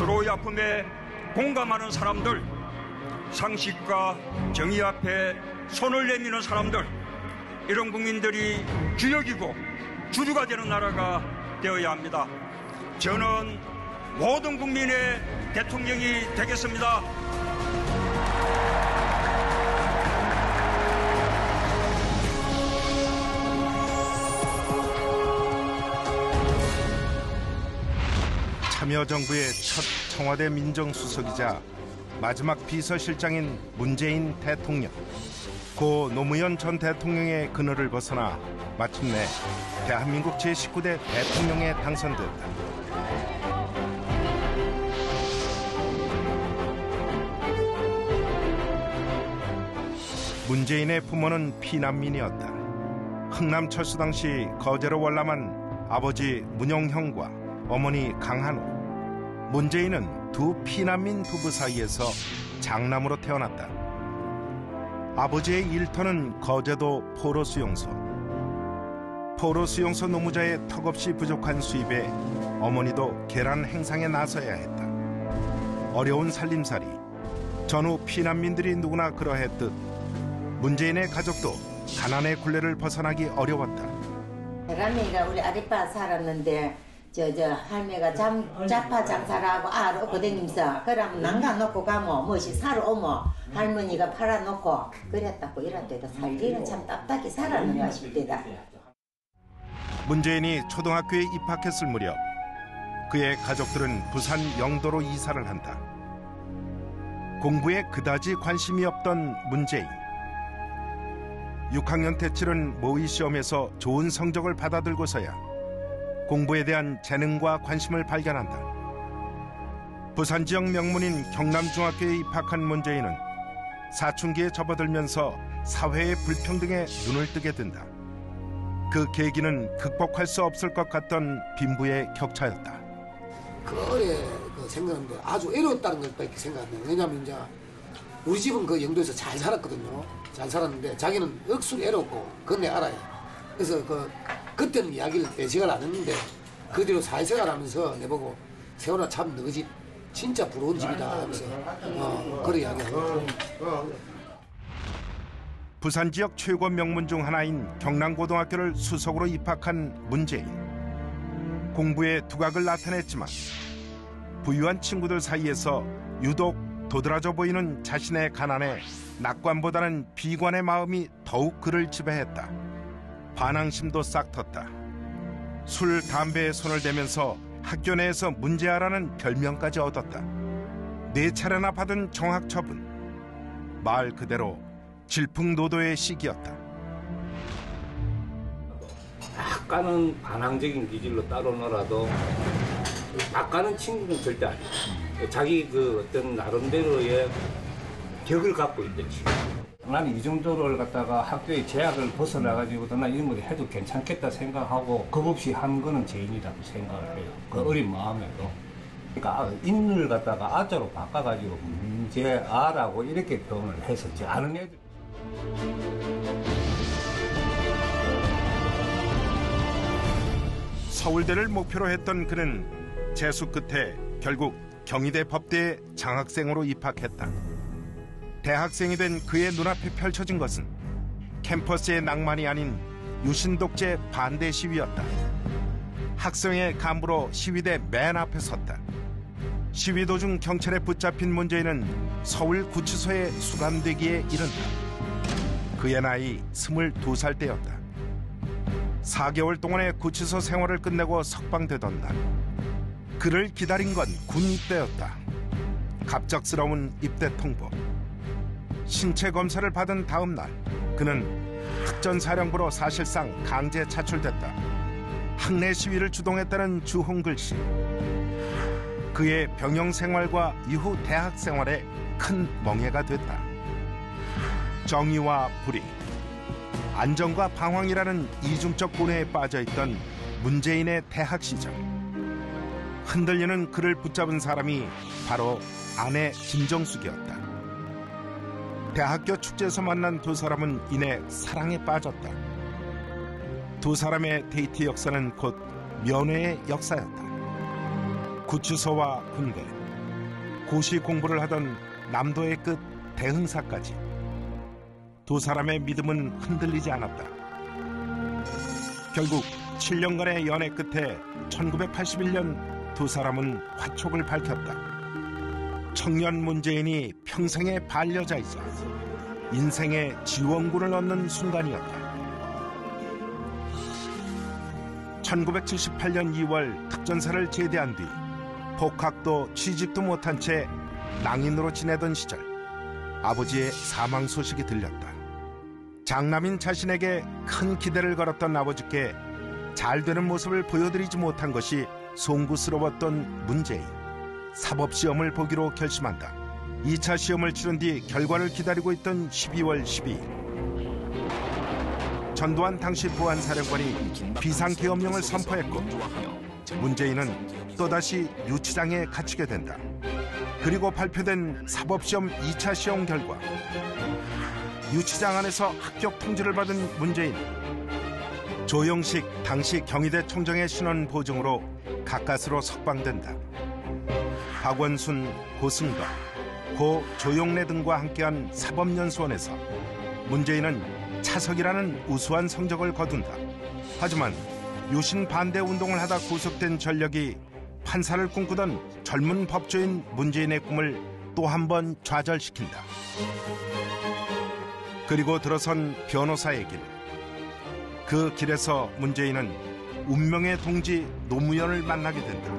서로의 아픔에 공감하는 사람들, 상식과 정의 앞에 손을 내미는 사람들, 이런 국민들이 주역이고 주주가 되는 나라가 되어야 합니다. 저는 모든 국민의 대통령이 되겠습니다. 참여정부의 첫 청와대 민정수석이자 마지막 비서실장인 문재인 대통령. 고 노무현 전 대통령의 그늘을 벗어나 마침내 대한민국 제19대 대통령에 당선됐다. 문재인의 부모는 피난민이었다. 흥남 철수 당시 거제로 월남한 아버지 문용형과 어머니 강한호. 문재인은 두 피난민 부부 사이에서 장남으로 태어났다. 아버지의 일터는 거제도 포로수용소. 포로수용소 노무자의 턱없이 부족한 수입에 어머니도 계란 행상에 나서야 했다. 어려운 살림살이. 전후 피난민들이 누구나 그러했듯 문재인의 가족도 가난의 굴레를 벗어나기 어려웠다. 할머니가 우리 아랫바 살았는데 저 할매가 자파 장사를 하고 알 얻고 다니면서 그러면 난간 놓고 가면 무엇이 사러 오면 할머니가 팔아놓고 그랬다고 이럴 때도 살기는 참 답답히 살았는가 싶대다. 문재인이 초등학교에 입학했을 무렵 그의 가족들은 부산 영도로 이사를 한다. 공부에 그다지 관심이 없던 문재인. 6학년 때 치른 모의 시험에서 좋은 성적을 받아들고서야 공부에 대한 재능과 관심을 발견한다. 부산 지역 명문인 경남중학교에 입학한 문재인은 사춘기에 접어들면서 사회의 불평등에 눈을 뜨게 된다. 그 계기는 극복할 수 없을 것 같던 빈부의 격차였다. 그래 생각하는데 아주 애로웠다는 것밖에 생각 안 나요. 왜냐하면 이제 우리 집은 그 영도에서 잘 살았거든요. 잘 살았는데 자기는 억수로 애롭고 그건 내가 알아요. 그래서 그때는 이야기를 내색을 안 했는데 그 뒤로 사회생활하면서 내보고 세월아 참 너희 집 진짜 부러운 집이다 하면서 그런 이야기하고. 부산 지역 최고 명문 중 하나인 경남고등학교를 수석으로 입학한 문재인. 공부에 두각을 나타냈지만 부유한 친구들 사이에서 유독 도드라져 보이는 자신의 가난에 낙관보다는 비관의 마음이 더욱 그를 지배했다. 반항심도 싹 텄다. 술, 담배에 손을 대면서 학교 내에서 문제아라는 별명까지 얻었다. 4차례나 받은 정학 처분. 말 그대로 질풍노도의 시기였다. 약간은 반항적인 기질로 따로놀아도 아까는 친구는 절대 아니야. 자기 그 어떤 나름대로의 격을 갖고 있던 친구. 나는 이 정도를 갖다가 학교의 제약을 벗어나가지고도 나 이런 걸 해도 괜찮겠다 생각하고 겁 없이 한 거는 죄인이라고 생각을 해요. 그 어린 마음에도. 그러니까 인을 갖다가 아자로 바꿔가지고 문제아라고 이렇게 표현을 했었지. 아는 애들. 서울대를 목표로 했던 그는 재수 끝에 결국 경희대 법대에 장학생으로 입학했다. 대학생이 된 그의 눈앞에 펼쳐진 것은 캠퍼스의 낭만이 아닌 유신독재 반대 시위였다. 학생의 간부로 시위대 맨 앞에 섰다. 시위 도중 경찰에 붙잡힌 문재인은 서울 구치소에 수감되기에 이른다. 그의 나이 22살 때였다. 4개월 동안의 구치소 생활을 끝내고 석방되던 날, 그를 기다린 건 군 입대였다. 갑작스러운 입대 통보. 신체 검사를 받은 다음 날, 그는 특전사령부로 사실상 강제 차출됐다. 학내 시위를 주동했다는 주홍 글씨. 그의 병영 생활과 이후 대학 생활에 큰 멍해가 됐다. 정의와 불의, 안정과 방황이라는 이중적 고뇌에 빠져있던 문재인의 대학 시절. 흔들리는 그를 붙잡은 사람이 바로 아내 김정숙이었다. 대학교 축제에서 만난 두 사람은 이내 사랑에 빠졌다. 두 사람의 데이트 역사는 곧 면회의 역사였다. 구치소와 군대, 고시 공부를 하던 남도의 끝 대흥사까지 두 사람의 믿음은 흔들리지 않았다. 결국 7년간의 연애 끝에 1981년 두 사람은 화촉을 밝혔다. 청년 문재인이 평생의 반려자이자 인생의 지원군을 얻는 순간이었다. 1978년 2월 특전사를 제대한 뒤 복학도 취직도 못한 채 낭인으로 지내던 시절 아버지의 사망 소식이 들렸다. 장남인 자신에게 큰 기대를 걸었던 아버지께 잘 되는 모습을 보여드리지 못한 것이 송구스러웠던 문재인. 사법시험을 보기로 결심한다. 2차 시험을 치른 뒤 결과를 기다리고 있던 12월 12일 전두환 당시 보안사령관이 비상계엄령을 선포했고 문재인은 또다시 유치장에 갇히게 된다. 그리고 발표된 사법시험 2차 시험 결과 유치장 안에서 합격 통지를 받은 문재인. 조영식 당시 경희대 총장의 신원 보증으로 가까스로 석방된다. 박원순, 고승덕, 고 조용래 등과 함께한 사법연수원에서 문재인은 차석이라는 우수한 성적을 거둔다. 하지만 유신 반대 운동을 하다 구속된 전력이 판사를 꿈꾸던 젊은 법조인 문재인의 꿈을 또 한 번 좌절시킨다. 그리고 들어선 변호사의 길. 그 길에서 문재인은 운명의 동지 노무현을 만나게 된다.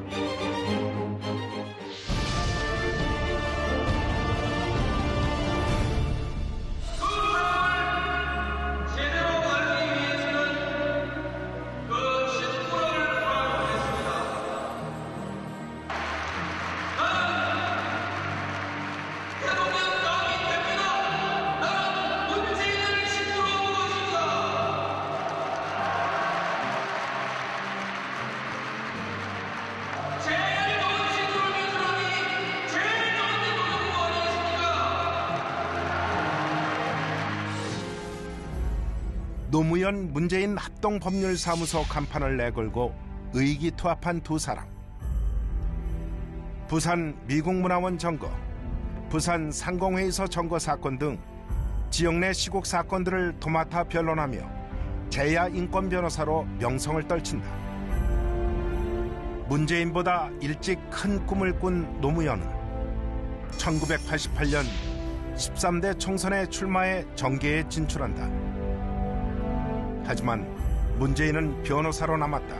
노무현 문재인 합동법률사무소 간판을 내걸고 의기투합한 두 사람. 부산 미국문화원 점거, 부산 상공회의소 점거 사건 등 지역 내 시국 사건들을 도맡아 변론하며 제야 인권 변호사로 명성을 떨친다. 문재인보다 일찍 큰 꿈을 꾼 노무현은 1988년 13대 총선에 출마해 정계에 진출한다. 하지만 문재인은 변호사로 남았다.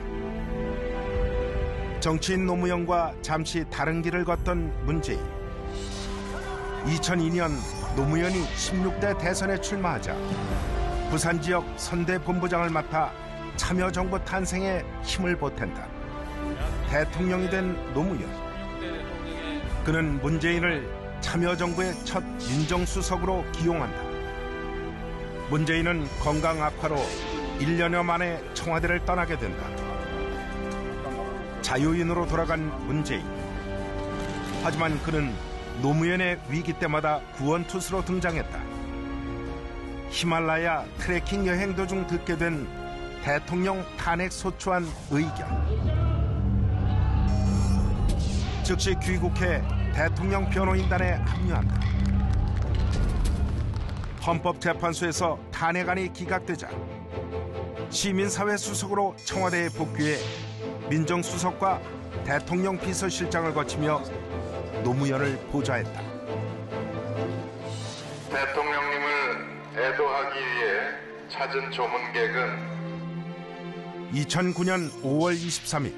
정치인 노무현과 잠시 다른 길을 걷던 문재인. 2002년 노무현이 16대 대선에 출마하자 부산 지역 선대본부장을 맡아 참여정부 탄생에 힘을 보탠다. 대통령이 된 노무현. 그는 문재인을 참여정부의 첫 민정수석으로 기용한다. 문재인은 건강 악화로 1년여 만에 청와대를 떠나게 된다. 자유인으로 돌아간 문재인. 하지만 그는 노무현의 위기 때마다 구원투수로 등장했다. 히말라야 트레킹 여행 도중 듣게 된 대통령 탄핵 소추안 의견. 즉시 귀국해 대통령 변호인단에 합류한다. 헌법재판소에서 탄핵안이 기각되자 시민사회 수석으로 청와대에 복귀해 민정수석과 대통령 비서실장을 거치며 노무현을 보좌했다. 대통령님을 애도하기 위해 찾은 조문객은 2009년 5월 23일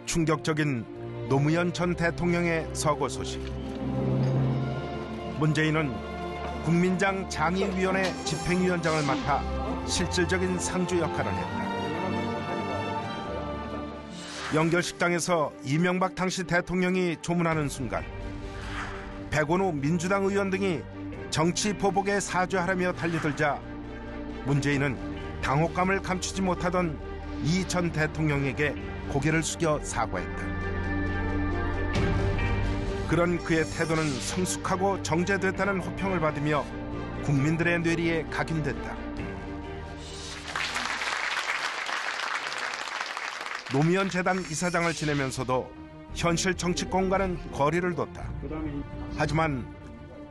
충격적인 노무현 전 대통령의 서거 소식. 문재인은 국민장 장의위원회 집행위원장을 맡아 실질적인 상주 역할을 했다. 연결식당에서 이명박 당시 대통령이 조문하는 순간 백원우 민주당 의원 등이 정치 보복에 사죄하라며 달려들자 문재인은 당혹감을 감추지 못하던 이 전 대통령에게 고개를 숙여 사과했다. 그런 그의 태도는 성숙하고 정제됐다는 호평을 받으며 국민들의 뇌리에 각인됐다. 노무현 재단 이사장을 지내면서도 현실 정치권과는 거리를 뒀다. 하지만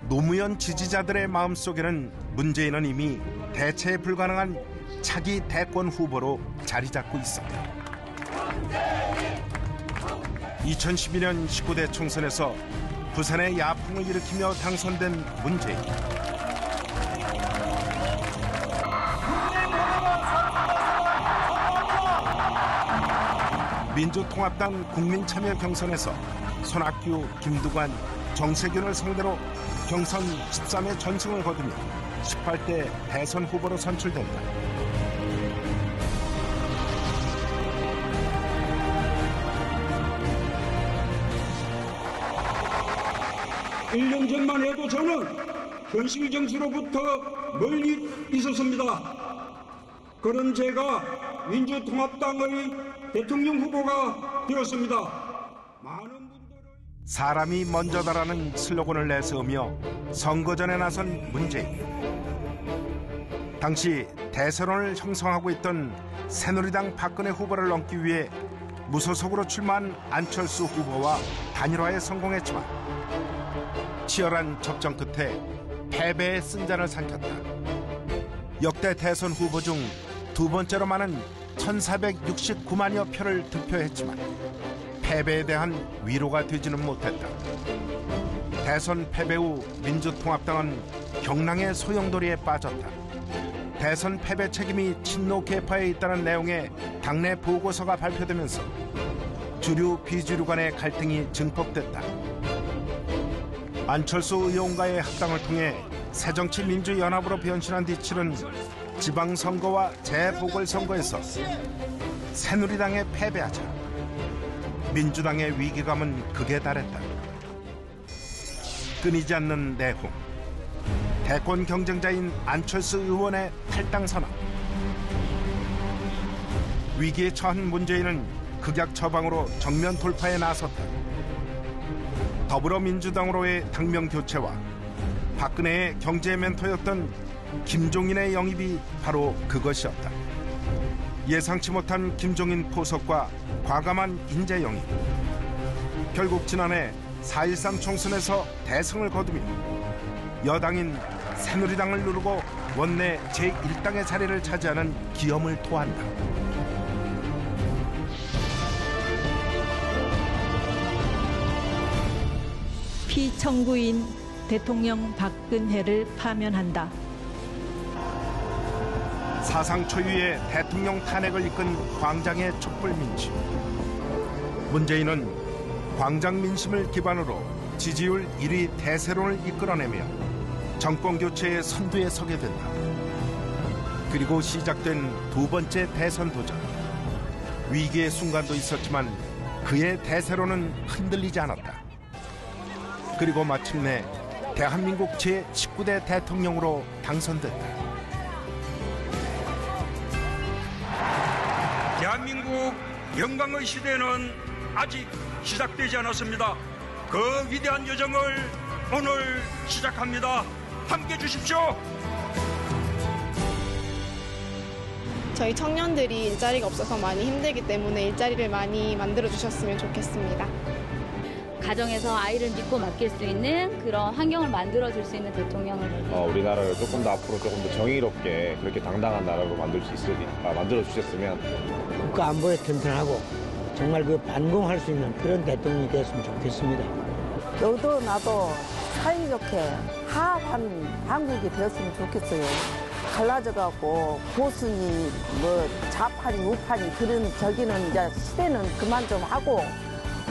노무현 지지자들의 마음속에는 문재인은 이미 대체 불가능한 차기 대권 후보로 자리 잡고 있었다. 2012년 19대 총선에서 부산의 야풍을 일으키며 당선된 문재인. 민주통합당 국민참여 경선에서 손학규, 김두관, 정세균을 상대로 경선 13회 전승을 거두며 18대 대선 후보로 선출된다. 일 년 전만 해도 저는 현실 정치로부터 멀리 있었습니다. 그런 제가 민주통합당의 대통령 후보가 되었습니다. 많은 분들의 사람이 먼저다라는 슬로건을 내세우며 선거전에 나선 문재인. 당시 대선을 형성하고 있던 새누리당 박근혜 후보를 넘기 위해 무소속으로 출마한 안철수 후보와 단일화에 성공했지만 치열한 접전 끝에 패배의 쓴잔을 삼켰다. 역대 대선 후보 중 두 번째로 많은 1,469만여 표를 득표했지만 패배에 대한 위로가 되지는 못했다. 대선 패배 후 민주통합당은 경랑의 소용돌이에 빠졌다. 대선 패배 책임이 친노 계파에 있다는 내용의 당내 보고서가 발표되면서 주류 비주류 간의 갈등이 증폭됐다. 안철수 의원과의 합당을 통해 새정치민주연합으로 변신한 뒤 치른 지방선거와 재보궐선거에서 새누리당에 패배하자 민주당의 위기감은 극에 달했다. 끊이지 않는 내홍, 대권 경쟁자인 안철수 의원의 탈당 선언. 위기에 처한 문재인은 극약 처방으로 정면 돌파에 나섰다. 더불어민주당으로의 당명 교체와 박근혜의 경제 멘토였던 김종인의 영입이 바로 그것이었다. 예상치 못한 김종인 포석과 과감한 인재 영입. 결국 지난해 4.13 총선에서 대승을 거두며 여당인 새누리당을 누르고 원내 제1당의 자리를 차지하는 기염을 토한다. 피청구인 대통령 박근혜를 파면한다. 사상 초유의 대통령 탄핵을 이끈 광장의 촛불민심. 문재인은 광장 민심을 기반으로 지지율 1위 대세론을 이끌어내며 정권 교체의 선두에 서게 된다. 그리고 시작된 두 번째 대선 도전. 위기의 순간도 있었지만 그의 대세론은 흔들리지 않았다. 그리고 마침내 대한민국 제19대 대통령으로 당선됐다. 대한민국 영광의 시대는 아직 시작되지 않았습니다. 그 위대한 여정을 오늘 시작합니다. 함께해 주십시오. 저희 청년들이 일자리가 없어서 많이 힘들기 때문에 일자리를 많이 만들어 주셨으면 좋겠습니다. 가정에서 아이를 믿고 맡길 수 있는 그런 환경을 만들어줄 수 있는 대통령을 우리나라를 조금 더 앞으로 조금 더 정의롭게 그렇게 당당한 나라로 만들어주셨으면 국가 안보에 튼튼하고 정말 그 반공할 수 있는 그런 대통령이 됐으면 좋겠습니다. 너도 나도 사이좋게 화합한 한국이 되었으면 좋겠어요. 갈라져갖고 보수니 뭐 좌파니 우파니 그런 저기는 이제 시대는 그만 좀 하고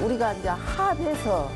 우리가 이제 화합해서